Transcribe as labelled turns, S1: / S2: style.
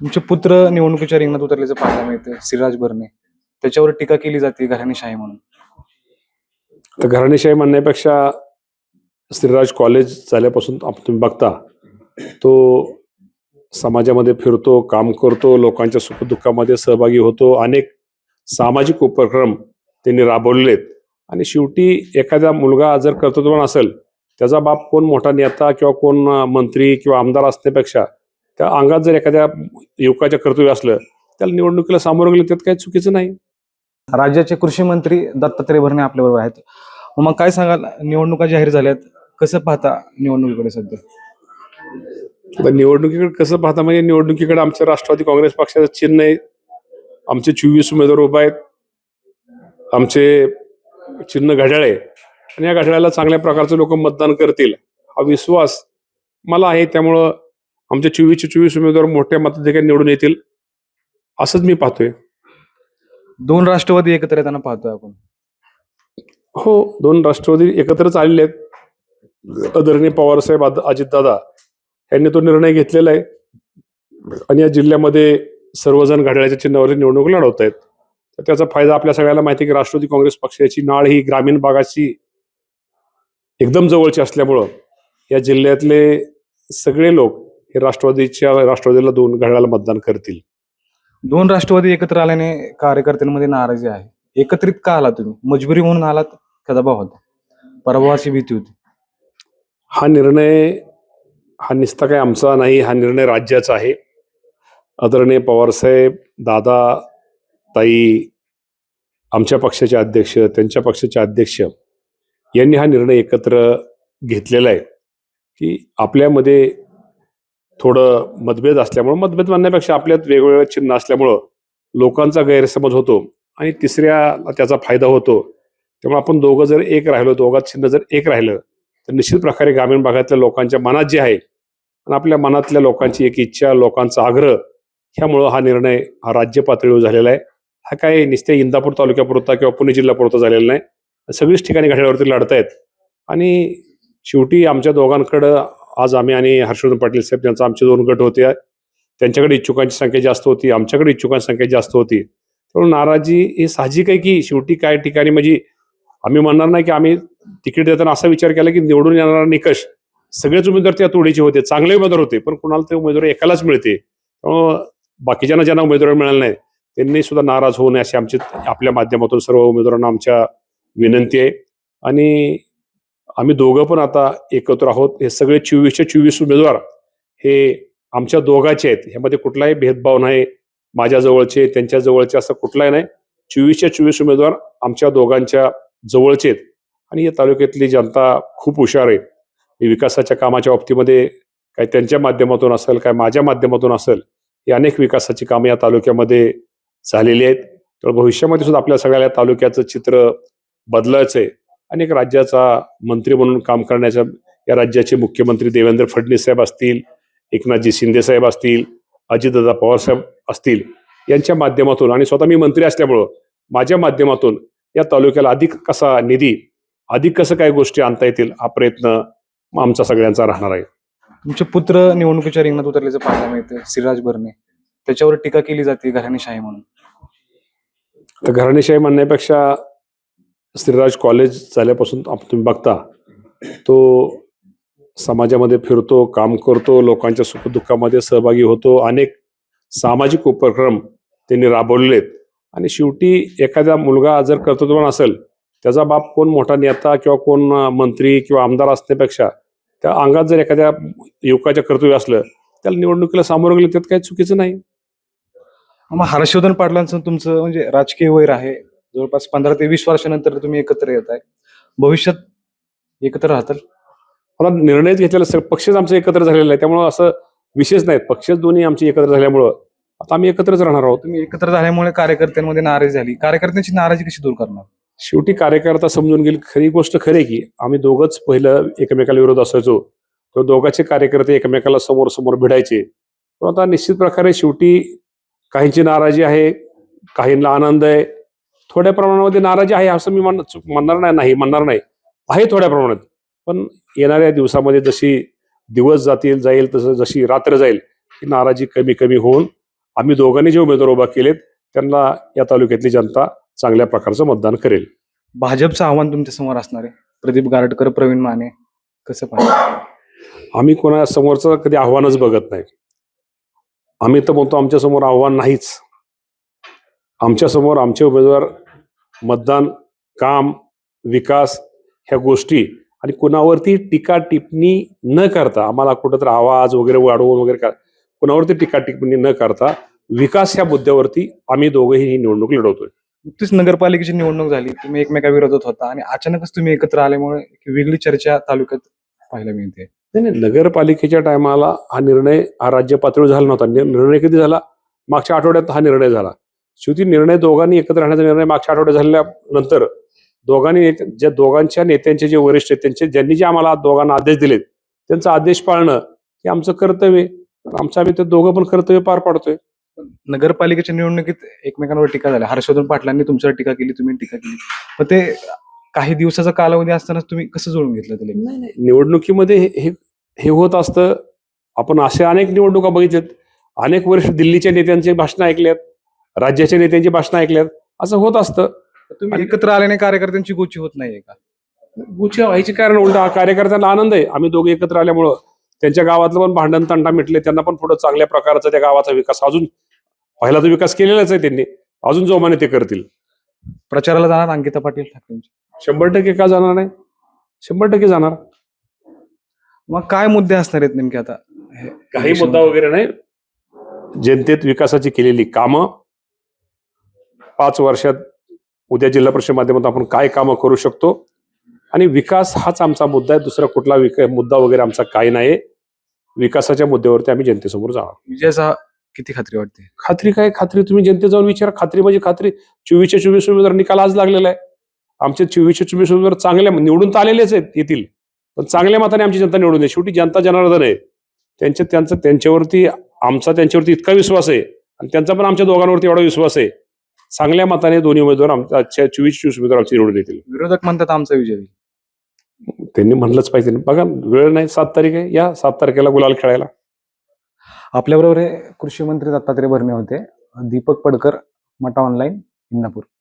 S1: तुमचे पुत्र निवडणुकीच्या रिंगणात उतरल्याचं पाहायला मिळते. श्रीराज भरणे त्याच्यावर टीका केली जाते घराणेशाही म्हणून.
S2: तर घराणेशाही म्हणण्यापेक्षा श्रीराज कॉलेज झाल्यापासून तुम्ही बघता तो समाजामध्ये फिरतो, काम करतो, लोकांच्या सुखदुःखामध्ये सहभागी होतो, अनेक सामाजिक उपक्रम त्यांनी राबवलेत. आणि शेवटी एखादा मुलगा जर कर्तृत्ववान असेल, त्याचा बाप कोण मोठा नेता किंवा कोण मंत्री किंवा आमदार असण्यापेक्षा त्या अंगात जर एखाद्या युवकाच्या कर्तव्य असलं, त्याला निवडणुकीला सामोरं गेलं त्यात काही चुकीचं नाही.
S1: राज्याचे कृषी मंत्री दत्तात्रय भरणे आपल्याबरोबर आहेत. मग काय सांगाल, निवडणुका जाहीर झाल्यात, कसं पाहता निवडणुकीकडे सध्या?
S2: आता निवडणुकीकडे कसं पाहता म्हणजे निवडणुकीकडे आमचं राष्ट्रवादी काँग्रेस पक्षाचं चिन्ह आहे. आमचे 24 उमेदवार उभा आहेत. आमचे चिन्ह घड्याळ आहे आणि या घड्याळाला चांगल्या प्रकारचे लोक मतदान करतील हा विश्वास मला आहे. त्यामुळं आमचे 24 उमेदवार मोठ्या मताधिक्याने निवडून येतील असंच मी पाहतोय.
S1: दोन राष्ट्रवादी एकत्र येताना पाहतोय आपण.
S2: हो, दोन राष्ट्रवादी एकत्रच आलेले आहेत. आदरणीय पवारसाहेब, अजितदादा यांनी तो निर्णय घेतलेला आहे आणि या जिल्ह्यामध्ये सर्वजण घड्याळाच्या चिन्हावर निवडणूक लढवत आहेत. तर त्याचा फायदा आपल्या सगळ्याला माहिती आहे की राष्ट्रवादी काँग्रेस पक्षाची नाळ ही ग्रामीण भागाची एकदम जवळची असल्यामुळं या जिल्ह्यातले सगळे लोक हे राष्ट्रवादीला दोन घड्याळाला मतदान करतील.
S1: दोन राष्ट्रवादी एकत्र आल्याने कार्यकर्त्यांमध्ये नाराजी आहे. एकत्रित का आला तुम्ही? मजबुरी म्हणून आलात का दबाव होता? पराभवाची भीती होती?
S2: हा निस्ता काही आमचा नाही, हा निर्णय राज्याचा आहे. आदरणीय पवारसाहेब, दादा, ताई, आमच्या पक्षाचे अध्यक्ष, त्यांच्या पक्षाचे अध्यक्ष यांनी हा निर्णय एकत्र घेतलेला आहे की आपल्यामध्ये थोडं मतभेद असल्यामुळं, मतभेद म्हणण्यापेक्षा आपल्यात वेगवेगळं चिन्ह असल्यामुळं लोकांचा गैरसमज होतो आणि तिसऱ्याला त्याचा फायदा होतो. त्यामुळे आपण दोघं जर एक राहिलो, दोघात चिन्ह जर एक राहिलं तर निश्चित प्रकारे ग्रामीण भागातल्या लोकांच्या मनात जे आहे आणि आपल्या मनातल्या लोकांची एक इच्छा, लोकांचा आग्रह, ह्यामुळं हा निर्णय हा राज्य पातळीवर झालेला आहे. हा काही नुसत्या इंदापूर तालुक्यापुरता किंवा पुणे जिल्ह्यापुरता झालेला नाही. सगळीच ठिकाणी घड्याळावरती लढतायत आणि शेवटी आमच्या दोघांकडं आज आम्ही आणि हर्षवर्धन पाटील साहेब त्यांचा आमचे दोन गट होते. त्यांच्याकडे इच्छुकांची संख्या जास्त होती, आमच्याकडे इच्छुकांची संख्या जास्त होती. त्यामुळे नाराजी ही साहजिक आहे की शेवटी काय ठिकाणी म्हणजे आम्ही म्हणणार नाही की आम्ही तिकीट देताना असा विचार केला की निवडून येणारा निकष सगळेच उमेदवार त्या तोडीचे होते, चांगले उमेदवार होते, पण कुणाला ते उमेदवार एकालाच मिळते. त्यामुळं बाकीच्यांना ज्यांना उमेदवार मिळाले नाही त्यांनी सुद्धा नाराज होऊ नये अशी आमची आपल्या माध्यमातून सर्व उमेदवारांना आमच्या विनंती आहे. आणि आम्ही दोघं पण आता एकत्र आहोत. हे सगळे 24 उमेदवार हे आमच्या दोघांचे आहेत. ह्यामध्ये कुठलाही भेदभाव नाही, माझ्या जवळचे त्यांच्या जवळचे असं कुठलाही नाही. 24 उमेदवार आमच्या दोघांच्या जवळचे आहेत आणि या तालुक्यातली जनता खूप हुशार आहे. विकासाच्या कामाच्या बाबतीमध्ये काय त्यांच्या माध्यमातून असेल, काय माझ्या माध्यमातून असेल, ही अनेक विकासाची कामं या तालुक्यामध्ये झालेली आहेत. तर भविष्यामध्ये सुद्धा आपल्या सगळ्या तालुक्याचं चित्र बदलायचं आहे आणि एक राज्याचा मंत्री म्हणून काम करण्याच्या या राज्याचे मुख्यमंत्री देवेंद्र फडणवीस साहेब असतील, एकनाथजी शिंदे साहेब असतील, अजितदादा पवार साहेब असतील, यांच्या माध्यमातून आणि स्वतः मी मंत्री असल्यामुळं माझ्या माध्यमातून या तालुक्याला अधिक कसा निधी, अधिक कसं काय गोष्टी आणता येतील हा प्रयत्न आमचा सगळ्यांचा राहणार आहे.
S1: तुमचे पुत्र निवडणुकीच्या रिंगणात उतरल्याचं पाहायला मिळते. श्रीराज भरणे त्याच्यावर टीका केली जाते घराणेशाही म्हणून.
S2: तर घराणेशाही म्हणण्यापेक्षा श्रीराज कॉलेज झाल्यापासून तुम्ही बघता तो समाजामध्ये फिरतो, काम करतो, लोकांच्या सुखदुःखामध्ये सहभागी होतो, अनेक सामाजिक उपक्रम त्यांनी राबवलेत. आणि शेवटी एखादा मुलगा जर कर्तृत्ववान असेल, त्याचा बाप कोण मोठा नेता किंवा कोण मंत्री किंवा आमदार असण्यापेक्षा त्या अंगात जर एखाद्या युवकाच्या कर्तव्य असलं, त्याला निवडणुकीला सामोरं गेलं त्यात काही चुकीचं नाही.
S1: मग हर्षवर्धन पाटलांचं तुमचं म्हणजे राजकीय वैर आहे. जवळपास 15 ते 20 वर्षानंतर तुम्ही एकत्र येत आहे. भविष्यात एकत्र राहताल?
S2: मला निर्णयच घेतलेला पक्षच आमचं एकत्र झालेलं आहे. त्यामुळं असं विशेष नाहीत, पक्षच दोन्ही आमचे एकत्र झाल्यामुळं आता आम्ही एकत्रच राहणार आहोत.
S1: तुम्ही एकत्र झाल्यामुळे कार्यकर्त्यांमध्ये नाराजी झाली. कार्यकर्त्यांची नाराजी कशी दूर करणार?
S2: शेवटी कार्यकर्ता समजून गेली. खरी गोष्ट खरी की आम्ही दोघंच पहिलं एकमेकाला विरोध असायचो, तर दोघांचे कार्यकर्ते एकमेकाला समोर समोर भिडायचे. पण आता निश्चित प्रकारे शेवटी काहींची नाराजी आहे, काहींना आनंद आहे. थोड्या प्रमाणामध्ये नाराजी आहे असं मी म्हणणार नाही आहे थोड्या प्रमाणात. पण येणाऱ्या दिवसामध्ये जशी दिवस जाईल तसं जशी रात्र जाईल ही नाराजी कमी होऊन आम्ही दोघांनी जे उमेदवार उभा केलेत त्यांना या तालुक्यातली जनता चांगल्या प्रकारचं मतदान करेल.
S1: भाजपचं आव्हान तुमच्या समोर असणार आहे. प्रदीप गारटकर, प्रवीण माने, कसं पाहिजे?
S2: आम्ही कोणा समोरचं कधी आव्हानच बघत नाही. आम्ही तर म्हणतो आमच्या समोर आव्हान नाहीच. आमच्या समोर आमचे उमेदवार मतदान, काम, विकास ह्या गोष्टी आणि कुणावरती टीका टिप्पणी न करता, आम्हाला कुठंतरी आवाज वगैरे वाढवून वगैरे कुणावरती टीका टिप्पणी न करता विकास ह्या मुद्द्यावरती आम्ही दोघंही ही निवडणूक लढवतोय.
S1: नुकतीच नगरपालिकेची निवडणूक झाली, तुम्ही एकमेकाविरोधात होता आणि अचानकच तुम्ही एकत्र आल्यामुळे एक वेगळी चर्चा तालुक्यात पाहायला मिळते.
S2: नाही, नगरपालिकेच्या टायमाला हा निर्णय हा राज्य पातळीवर झाला नव्हता. निर्णय कधी झाला? मागच्या आठवड्यात हा निर्णय झाला. शेवटी निर्णय दोघांनी एकत्र राहण्याचा निर्णय मागच्या आठवड्यात झाल्यानंतर ज्या दोघांच्या नेत्यांचे जे वरिष्ठ आहेत त्यांचे ज्यांनी जे आम्हाला दोघांना आदेश दिलेत त्यांचा आदेश पाळणं हे आमचं कर्तव्य आहे. आमचं आम्ही ते दोघं पण कर्तव्य पार पाडतोय.
S1: नगरपालिकेच्या निवडणुकीत एकमेकांवर टीका झाल्या. हर्षवर्धन पाटलांनी तुमच्यावर टीका केली, तुम्ही टीका केली. मग ते काही दिवसाचा कालावधी असताना तुम्ही कसं जुळून घेतलं ते?
S2: नाही, निवडणुकीमध्ये हे होत असतं. आपण असे अनेक निवडणुका बघितल्यात. अनेक वर्ष दिल्लीच्या नेत्यांची भाषणं ऐकल्यात, राज्याच्या नेत्यांची भाषणं ऐकल्यात. असं होत असतं.
S1: तुम्ही एकत्र आल्याने कार्यकर्त्यांची गोची होत नाहीये का?
S2: गुच्छ व्हायचे कारण उलटा कार्यकर्त्यांना आनंद आहे. आम्ही दोघे एकत्र आल्यामुळं त्यांच्या गावातलं पण भांडण तंटा मिटले. त्यांना पण पुढे चांगल्या प्रकारचा त्या गावाचा विकास, अजून पहिला तो विकास केलेलाच आहे त्यांनी, अजून जोमाने ते करतील.
S1: प्रचाराला जाणार अंकिता पाटील ठाकरेंची?
S2: 100% का जाणार नाही? 100% जाणार.
S1: मग काय मुद्दे असणार आहेत नेमके आता?
S2: काही मुद्दा वगैरे नाही. जनतेत विकासाची केलेली कामं, 5 वर्षात उद्या जिल्हा परिषद माध्यमातून आपण काय कामं करू शकतो आणि विकास हाच आमचा मुद्दा आहे. दुसरा कुठला मुद्दा वगैरे आमचा काही नाही. विकासाच्या मुद्द्यावरती आम्ही जनतेसमोर जाणार.
S1: विजयाचा किती खात्री वाटते?
S2: खात्री काय? खात्री तुम्ही जनते जाऊन विचारा. खात्री म्हणजे खात्री. 24च्या 24 उमेदवार निकाल आज लागलेला आहे. आमचे 24च्या 24 उमेदवार चांगल्या निवडून तर आलेलेच आहेत येतील, पण चांगल्या मताने आमची जनता निवडून दे. शेवटी जनता जनार्दन आहे. त्यांच्यावरती त्यांच्यावरती इतका विश्वास आहे आणि त्यांचा पण आमच्या दोघांवरती एवढा विश्वास आहे. चांगल्या मताने दोन्ही उमेदवार आमच्या 24 उमेदवार आमचे निवडून येतील.
S1: विरोधक म्हणतात आमचा विजय होईल.
S2: त्यांनी म्हणलंच पाहिजे. बघा, वेळ नाही, 7 तारीख आहे. या 7 तारखेला गुलाल खेळायला.
S1: आपल्याबरोबर हे कृषी मंत्री दत्तात्रय भरणे होते. दीपक पडकर, मटा ऑनलाईन, इंदापूर.